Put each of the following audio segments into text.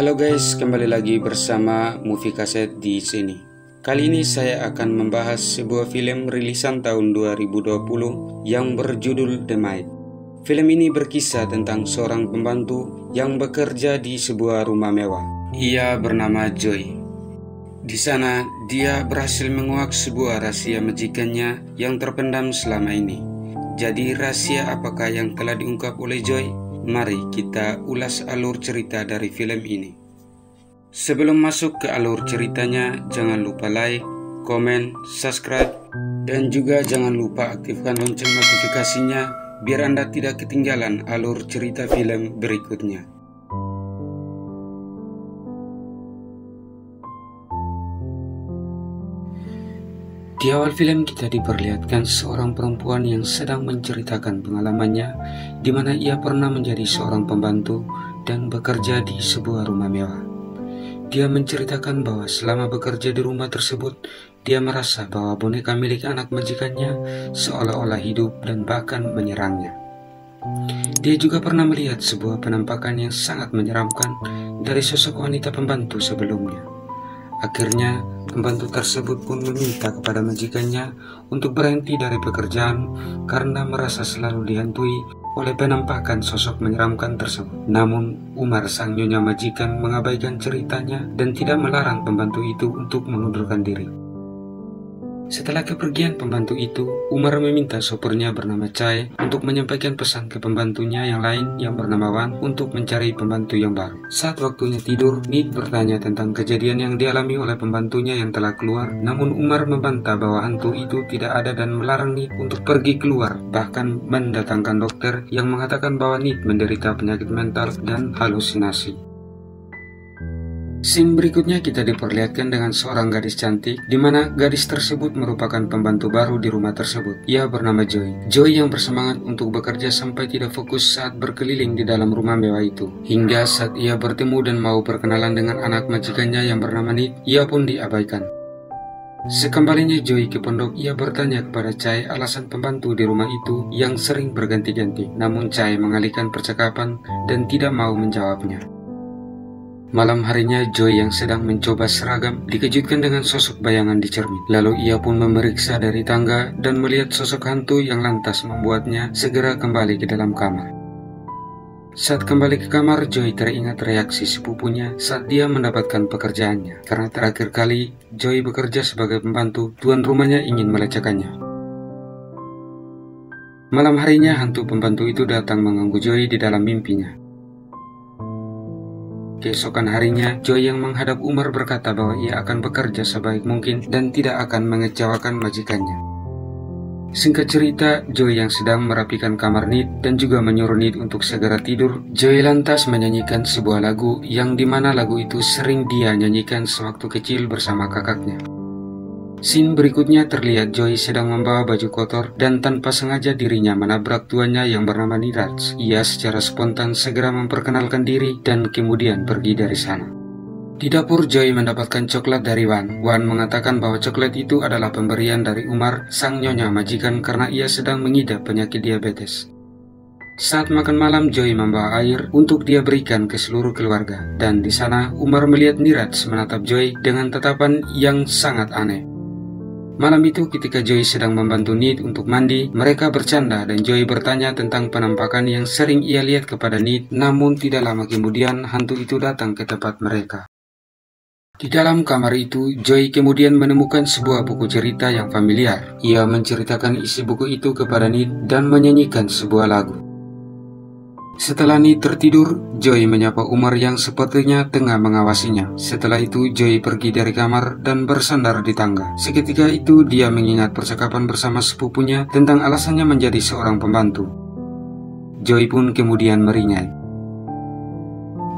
Halo guys, kembali lagi bersama Movie Kaset di sini. Kali ini saya akan membahas sebuah film rilisan tahun 2020 yang berjudul The Maid. Film ini berkisah tentang seorang pembantu yang bekerja di sebuah rumah mewah. Ia bernama Joy. Di sana, dia berhasil menguak sebuah rahasia majikannya yang terpendam selama ini. Jadi rahasia apakah yang telah diungkap oleh Joy? Mari kita ulas alur cerita dari film ini. Sebelum masuk ke alur ceritanya, jangan lupa like, komen, subscribe, dan juga jangan lupa aktifkan lonceng notifikasinya biar Anda tidak ketinggalan alur cerita film berikutnya. Di awal film kita diperlihatkan seorang perempuan yang sedang menceritakan pengalamannya di mana ia pernah menjadi seorang pembantu dan bekerja di sebuah rumah mewah. Dia menceritakan bahwa selama bekerja di rumah tersebut, dia merasa bahwa boneka milik anak majikannya seolah-olah hidup dan bahkan menyerangnya. Dia juga pernah melihat sebuah penampakan yang sangat menyeramkan dari sosok wanita pembantu sebelumnya. Akhirnya, pembantu tersebut pun meminta kepada majikannya untuk berhenti dari pekerjaan karena merasa selalu dihantui oleh penampakan sosok menyeramkan tersebut. Namun, Umar sang nyonya majikan mengabaikan ceritanya dan tidak melarang pembantu itu untuk mengundurkan diri. Setelah kepergian pembantu itu, Umar meminta sopirnya bernama Chai untuk menyampaikan pesan ke pembantunya yang lain yang bernama Wan untuk mencari pembantu yang baru. Saat waktunya tidur, Nid bertanya tentang kejadian yang dialami oleh pembantunya yang telah keluar. Namun Umar membantah bahwa hantu itu tidak ada dan melarang Nid untuk pergi keluar, bahkan mendatangkan dokter yang mengatakan bahwa Nid menderita penyakit mental dan halusinasi. Scene berikutnya kita diperlihatkan dengan seorang gadis cantik, di mana gadis tersebut merupakan pembantu baru di rumah tersebut. Ia bernama Joy. Joy yang bersemangat untuk bekerja sampai tidak fokus saat berkeliling di dalam rumah mewah itu. Hingga saat ia bertemu dan mau berkenalan dengan anak majikannya yang bernama Nid, ia pun diabaikan. Sekembalinya Joy ke pondok, ia bertanya kepada Chai alasan pembantu di rumah itu yang sering berganti-ganti. Namun Chai mengalihkan percakapan dan tidak mau menjawabnya. Malam harinya Joy yang sedang mencoba seragam dikejutkan dengan sosok bayangan di cermin. Lalu ia pun memeriksa dari tangga dan melihat sosok hantu yang lantas membuatnya segera kembali ke dalam kamar. Saat kembali ke kamar, Joy teringat reaksi sepupunya saat dia mendapatkan pekerjaannya. Karena terakhir kali Joy bekerja sebagai pembantu, tuan rumahnya ingin melecehkannya. Malam harinya hantu pembantu itu datang mengganggu Joy di dalam mimpinya. Keesokan harinya, Joy yang menghadap Umar berkata bahwa ia akan bekerja sebaik mungkin dan tidak akan mengecewakan majikannya. Singkat cerita, Joy yang sedang merapikan kamar Nid dan juga menyuruh Nid untuk segera tidur, Joy lantas menyanyikan sebuah lagu yang dimana lagu itu sering dia nyanyikan sewaktu kecil bersama kakaknya. Scene berikutnya terlihat Joy sedang membawa baju kotor dan tanpa sengaja dirinya menabrak tuannya yang bernama Niraj. Ia secara spontan segera memperkenalkan diri dan kemudian pergi dari sana. Di dapur Joy mendapatkan coklat dari Wan. Wan mengatakan bahwa coklat itu adalah pemberian dari Umar, sang nyonya majikan karena ia sedang mengidap penyakit diabetes. Saat makan malam, Joy membawa air untuk dia berikan ke seluruh keluarga. Dan di sana Umar melihat Niraj menatap Joy dengan tatapan yang sangat aneh. Malam itu ketika Joy sedang membantu Nid untuk mandi, mereka bercanda dan Joy bertanya tentang penampakan yang sering ia lihat kepada Nid, namun tidak lama kemudian hantu itu datang ke tempat mereka. Di dalam kamar itu, Joy kemudian menemukan sebuah buku cerita yang familiar. Ia menceritakan isi buku itu kepada Nid dan menyanyikan sebuah lagu. Setelah Nid tertidur, Joy menyapa Umar yang sepertinya tengah mengawasinya. Setelah itu, Joy pergi dari kamar dan bersandar di tangga. Seketika itu, dia mengingat percakapan bersama sepupunya tentang alasannya menjadi seorang pembantu. Joy pun kemudian meringai.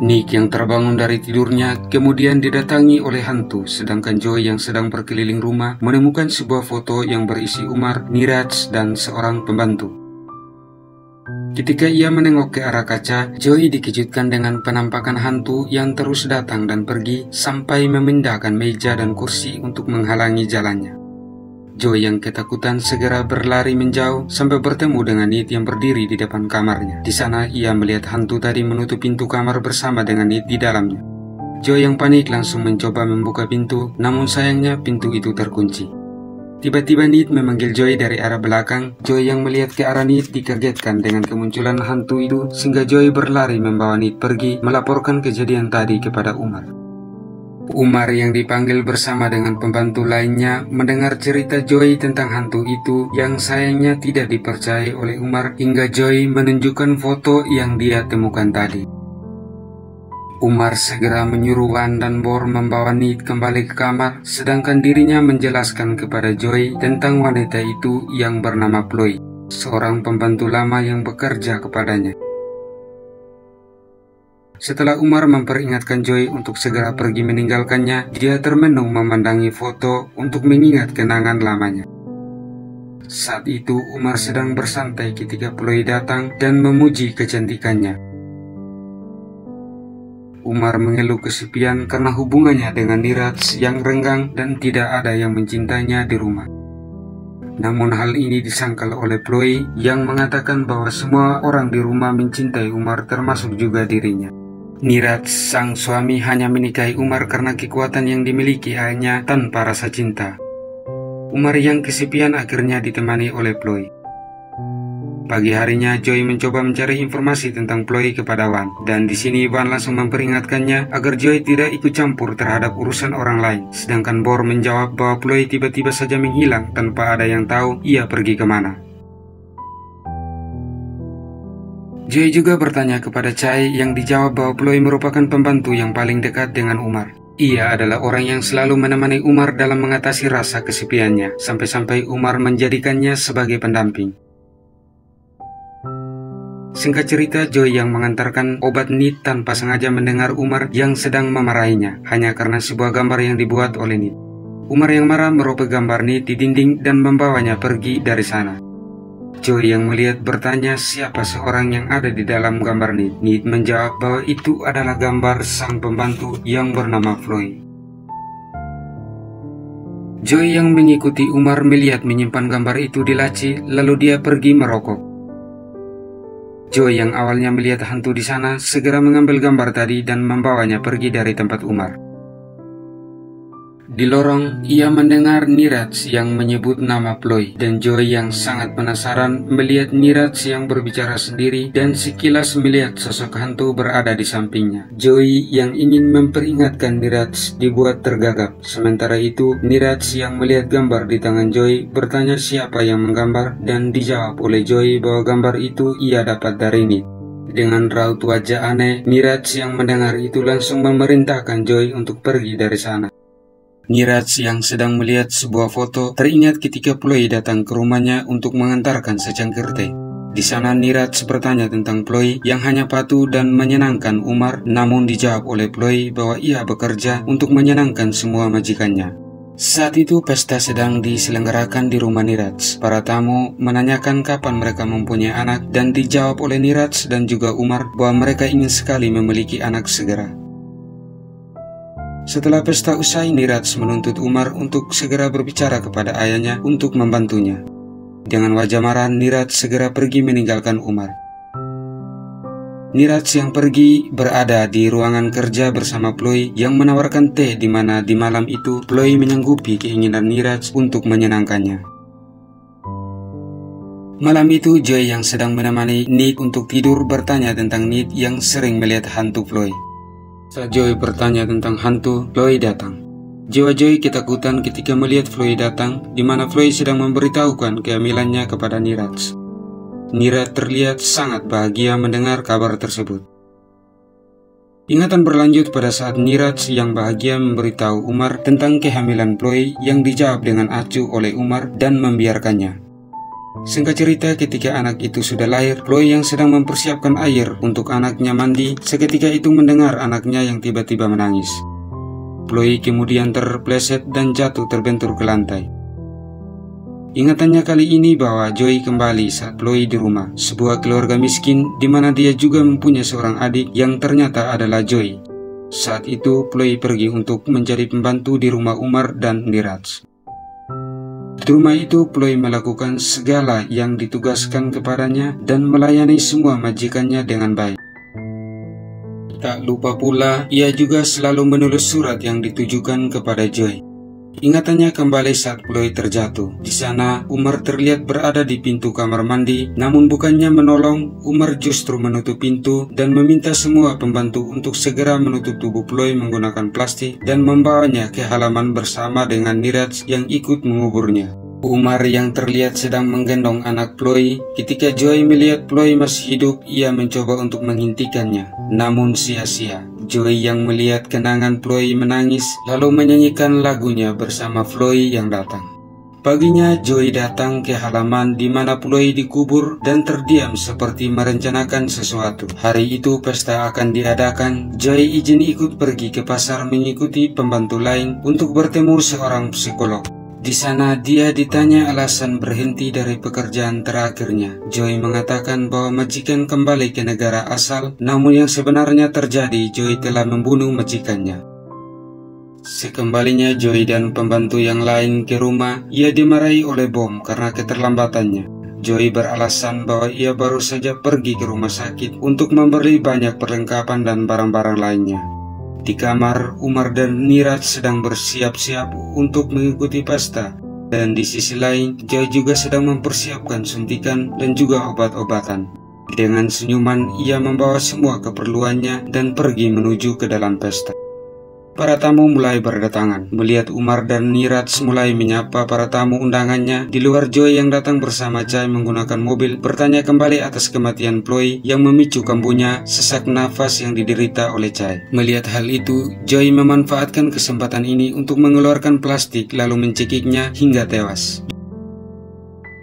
Nick yang terbangun dari tidurnya kemudian didatangi oleh hantu, sedangkan Joy yang sedang berkeliling rumah menemukan sebuah foto yang berisi Umar, Niraj, dan seorang pembantu. Ketika ia menengok ke arah kaca, Joy dikejutkan dengan penampakan hantu yang terus datang dan pergi sampai memindahkan meja dan kursi untuk menghalangi jalannya. Joy yang ketakutan segera berlari menjauh sampai bertemu dengan Nid yang berdiri di depan kamarnya. Di sana ia melihat hantu tadi menutup pintu kamar bersama dengan Nid di dalamnya. Joy yang panik langsung mencoba membuka pintu, namun sayangnya pintu itu terkunci. Tiba-tiba Nit memanggil Joy dari arah belakang. Joy yang melihat ke arah Nit dikagetkan dengan kemunculan hantu itu, sehingga Joy berlari membawa Nit pergi melaporkan kejadian tadi kepada Umar. Umar yang dipanggil bersama dengan pembantu lainnya mendengar cerita Joy tentang hantu itu yang sayangnya tidak dipercayai oleh Umar hingga Joy menunjukkan foto yang dia temukan tadi. Umar segera menyuruh Wan dan Bor membawa Nit kembali ke kamar, sedangkan dirinya menjelaskan kepada Joy tentang wanita itu yang bernama Chloe, seorang pembantu lama yang bekerja kepadanya. Setelah Umar memperingatkan Joy untuk segera pergi meninggalkannya, dia termenung memandangi foto untuk mengingat kenangan lamanya. Saat itu Umar sedang bersantai ketika Chloe datang dan memuji kecantikannya. Umar mengeluh kesepian karena hubungannya dengan Niraj yang renggang dan tidak ada yang mencintainya di rumah. Namun hal ini disangkal oleh Chloe yang mengatakan bahwa semua orang di rumah mencintai Umar termasuk juga dirinya. Niraj, sang suami, hanya menikahi Umar karena kekuatan yang dimiliki ayahnya tanpa rasa cinta. Umar yang kesepian akhirnya ditemani oleh Chloe. Pagi harinya, Joy mencoba mencari informasi tentang Chloe kepada Wan, dan di sini Wan langsung memperingatkannya agar Joy tidak ikut campur terhadap urusan orang lain. Sedangkan Bor menjawab bahwa Chloe tiba-tiba saja menghilang tanpa ada yang tahu ia pergi kemana. Joy juga bertanya kepada Chai yang dijawab bahwa Chloe merupakan pembantu yang paling dekat dengan Umar. Ia adalah orang yang selalu menemani Umar dalam mengatasi rasa kesepiannya, sampai-sampai Umar menjadikannya sebagai pendamping. Singkat cerita, Joy yang mengantarkan obat Nit tanpa sengaja mendengar Umar yang sedang memarahinya, hanya karena sebuah gambar yang dibuat oleh Nit. Umar yang marah merobek gambar Nit di dinding dan membawanya pergi dari sana. Joy yang melihat bertanya siapa seorang yang ada di dalam gambar Nit. Nit menjawab bahwa itu adalah gambar sang pembantu yang bernama Chloe. Joy yang mengikuti Umar melihat menyimpan gambar itu di laci, lalu dia pergi merokok. Joy yang awalnya melihat hantu di sana segera mengambil gambar tadi dan membawanya pergi dari tempat Umar. Di lorong, ia mendengar Niraj yang menyebut nama Chloe, dan Joy yang sangat penasaran melihat Niraj yang berbicara sendiri dan sekilas melihat sosok hantu berada di sampingnya. Joy yang ingin memperingatkan Niraj dibuat tergagap. Sementara itu, Niraj yang melihat gambar di tangan Joy bertanya siapa yang menggambar, dan dijawab oleh Joy bahwa gambar itu ia dapat dari Nit. Dengan raut wajah aneh, Niraj yang mendengar itu langsung memerintahkan Joy untuk pergi dari sana. Niraj yang sedang melihat sebuah foto teringat ketika Chloe datang ke rumahnya untuk mengantarkan secangkir teh. Di sana Niraj bertanya tentang Chloe yang hanya patuh dan menyenangkan Umar, namun dijawab oleh Chloe bahwa ia bekerja untuk menyenangkan semua majikannya. Saat itu pesta sedang diselenggarakan di rumah Niraj. Para tamu menanyakan kapan mereka mempunyai anak dan dijawab oleh Niraj dan juga Umar bahwa mereka ingin sekali memiliki anak segera. Setelah pesta usai, Niraj menuntut Umar untuk segera berbicara kepada ayahnya untuk membantunya. Dengan wajah marah, Niraj segera pergi meninggalkan Umar. Niraj yang pergi berada di ruangan kerja bersama Chloe yang menawarkan teh, di mana di malam itu Chloe menyanggupi keinginan Niraj untuk menyenangkannya. Malam itu, Joy yang sedang menemani Nit untuk tidur bertanya tentang Nit yang sering melihat hantu Chloe. Saat Joy bertanya tentang hantu, Chloe datang. Jiwa Joy ketakutan ketika melihat Chloe datang, di mana Chloe sedang memberitahukan kehamilannya kepada Niraj. Niraj terlihat sangat bahagia mendengar kabar tersebut. Ingatan berlanjut pada saat Niraj yang bahagia memberitahu Umar tentang kehamilan Chloe yang dijawab dengan acuh oleh Umar dan membiarkannya. Singkat cerita, ketika anak itu sudah lahir, Chloe yang sedang mempersiapkan air untuk anaknya mandi, seketika itu mendengar anaknya yang tiba-tiba menangis. Chloe kemudian terpleset dan jatuh terbentur ke lantai. Ingatannya kali ini bahwa Joy kembali saat Chloe di rumah, sebuah keluarga miskin di mana dia juga mempunyai seorang adik yang ternyata adalah Joy. Saat itu, Chloe pergi untuk menjadi pembantu di rumah Umar dan Niraj. Di rumah itu, Chloe melakukan segala yang ditugaskan kepadanya dan melayani semua majikannya dengan baik. Tak lupa pula, ia juga selalu menulis surat yang ditujukan kepada Joy. Ingatannya kembali saat Chloe terjatuh. Di sana, Umar terlihat berada di pintu kamar mandi, namun bukannya menolong, Umar justru menutup pintu dan meminta semua pembantu untuk segera menutup tubuh Chloe menggunakan plastik dan membawanya ke halaman bersama dengan Niraj yang ikut menguburnya. Umar yang terlihat sedang menggendong anak Chloe. Ketika Joy melihat Chloe masih hidup, ia mencoba untuk menghentikannya, namun sia-sia. Joy yang melihat kenangan Chloe menangis, lalu menyanyikan lagunya bersama Chloe yang datang. Paginya Joy datang ke halaman di mana Chloe dikubur dan terdiam seperti merencanakan sesuatu. Hari itu pesta akan diadakan. Joy izin ikut pergi ke pasar mengikuti pembantu lain untuk bertemu seorang psikolog. Di sana dia ditanya alasan berhenti dari pekerjaan terakhirnya. Joy mengatakan bahwa majikan kembali ke negara asal, namun yang sebenarnya terjadi, Joy telah membunuh majikannya. Sekembalinya Joy dan pembantu yang lain ke rumah, ia dimarahi oleh Bom karena keterlambatannya. Joy beralasan bahwa ia baru saja pergi ke rumah sakit untuk membeli banyak perlengkapan dan barang-barang lainnya. Di kamar, Umar dan Niraj sedang bersiap-siap untuk mengikuti pesta, dan di sisi lain, Joy juga sedang mempersiapkan suntikan dan juga obat-obatan. Dengan senyuman, ia membawa semua keperluannya dan pergi menuju ke dalam pesta. Para tamu mulai berdatangan. Melihat Umar dan Niraj mulai menyapa para tamu undangannya, di luar Joy yang datang bersama Chai menggunakan mobil bertanya kembali atas kematian Chloe yang memicu kambuhnya sesak nafas yang diderita oleh Chai. Melihat hal itu, Joy memanfaatkan kesempatan ini untuk mengeluarkan plastik lalu mencekiknya hingga tewas.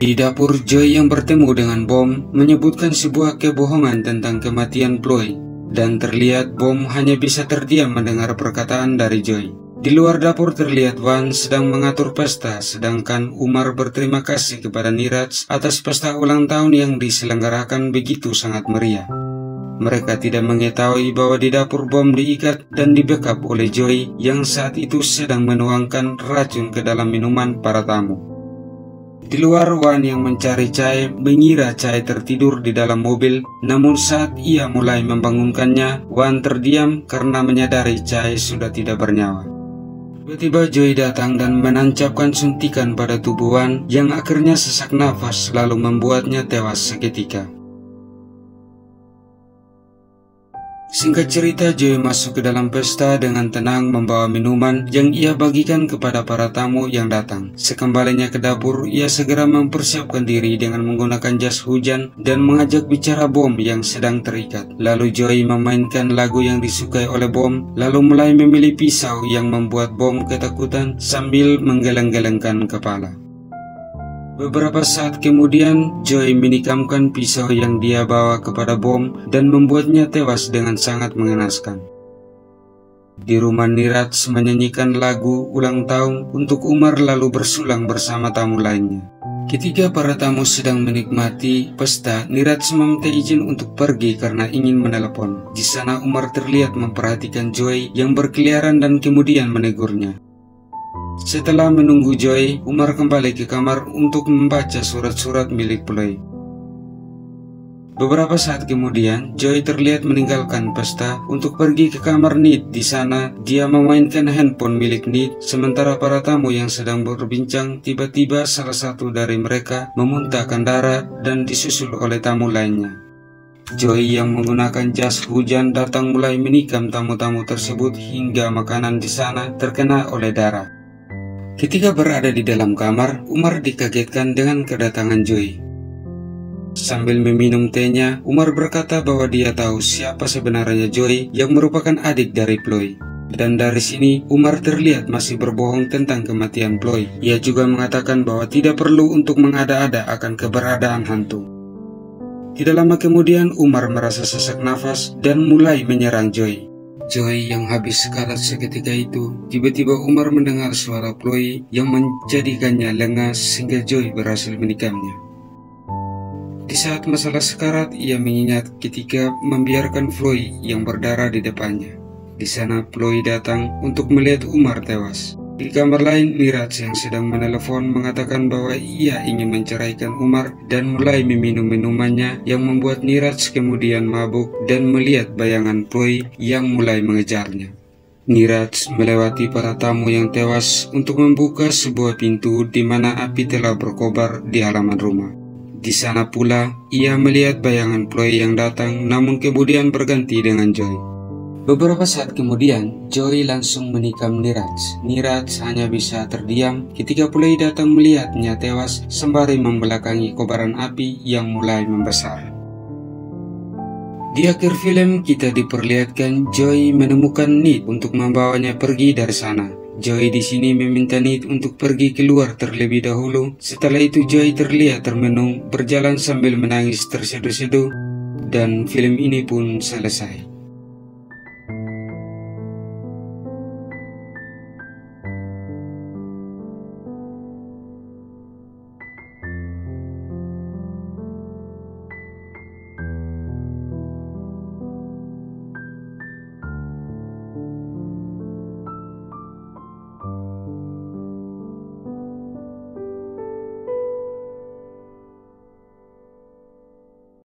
Di dapur, Joy yang bertemu dengan Bom menyebutkan sebuah kebohongan tentang kematian Chloe. Dan terlihat Bom hanya bisa terdiam mendengar perkataan dari Joy. Di luar dapur terlihat Wan sedang mengatur pesta, sedangkan Umar berterima kasih kepada Niraj atas pesta ulang tahun yang diselenggarakan begitu sangat meriah. Mereka tidak mengetahui bahwa di dapur Bom diikat dan dibekap oleh Joy yang saat itu sedang menuangkan racun ke dalam minuman para tamu. Di luar, Wan yang mencari Chai mengira Chai tertidur di dalam mobil, namun saat ia mulai membangunkannya, Wan terdiam karena menyadari Chai sudah tidak bernyawa. Tiba-tiba Joy datang dan menancapkan suntikan pada tubuh Wan yang akhirnya sesak nafas lalu membuatnya tewas seketika. Singkat cerita, Joy masuk ke dalam pesta dengan tenang membawa minuman yang ia bagikan kepada para tamu yang datang. Sekembalinya ke dapur, ia segera mempersiapkan diri dengan menggunakan jas hujan dan mengajak bicara Bom yang sedang terikat. Lalu Joy memainkan lagu yang disukai oleh Bom, lalu mulai memilih pisau yang membuat Bom ketakutan sambil menggeleng-gelengkan kepala. Beberapa saat kemudian, Joy menikamkan pisau yang dia bawa kepada Bom dan membuatnya tewas dengan sangat mengenaskan. Di rumah, Niraj menyanyikan lagu ulang tahun untuk Umar lalu bersulang bersama tamu lainnya. Ketika para tamu sedang menikmati pesta, Niraj meminta izin untuk pergi karena ingin menelepon. Di sana Umar terlihat memperhatikan Joy yang berkeliaran dan kemudian menegurnya. Setelah menunggu Joy, Umar kembali ke kamar untuk membaca surat-surat milik Chloe. Beberapa saat kemudian, Joy terlihat meninggalkan pesta untuk pergi ke kamar Nid. Di sana, dia memainkan handphone milik Nid, sementara para tamu yang sedang berbincang, tiba-tiba salah satu dari mereka memuntahkan darah dan disusul oleh tamu lainnya. Joy yang menggunakan jas hujan datang mulai menikam tamu-tamu tersebut hingga makanan di sana terkena oleh darah. Ketika berada di dalam kamar, Umar dikagetkan dengan kedatangan Joy. Sambil meminum tehnya, Umar berkata bahwa dia tahu siapa sebenarnya Joy yang merupakan adik dari Chloe. Dan dari sini, Umar terlihat masih berbohong tentang kematian Chloe. Ia juga mengatakan bahwa tidak perlu untuk mengada-ada akan keberadaan hantu. Tidak lama kemudian, Umar merasa sesak nafas dan mulai menyerang Joy. Joy yang habis sekarat seketika itu, tiba-tiba Umar mendengar suara Chloe yang menjadikannya lengah sehingga Joy berhasil menikamnya. Di saat masalah sekarat, ia mengingat ketika membiarkan Chloe yang berdarah di depannya. Di sana Chloe datang untuk melihat Umar tewas. Di kamar lain, Niraj yang sedang menelepon mengatakan bahwa ia ingin menceraikan Umar dan mulai meminum minumannya yang membuat Niraj kemudian mabuk dan melihat bayangan Ploy yang mulai mengejarnya. Niraj melewati para tamu yang tewas untuk membuka sebuah pintu di mana api telah berkobar di halaman rumah. Di sana pula, ia melihat bayangan Ploy yang datang namun kemudian berganti dengan Joy. Beberapa saat kemudian, Joy langsung menikam Niraj. Niraj hanya bisa terdiam ketika Ploy datang melihatnya tewas sembari membelakangi kobaran api yang mulai membesar. Di akhir film, kita diperlihatkan Joy menemukan Nid untuk membawanya pergi dari sana. Joy di sini meminta Nid untuk pergi keluar terlebih dahulu. Setelah itu Joy terlihat termenung, berjalan sambil menangis terseduh-seduh, dan film ini pun selesai.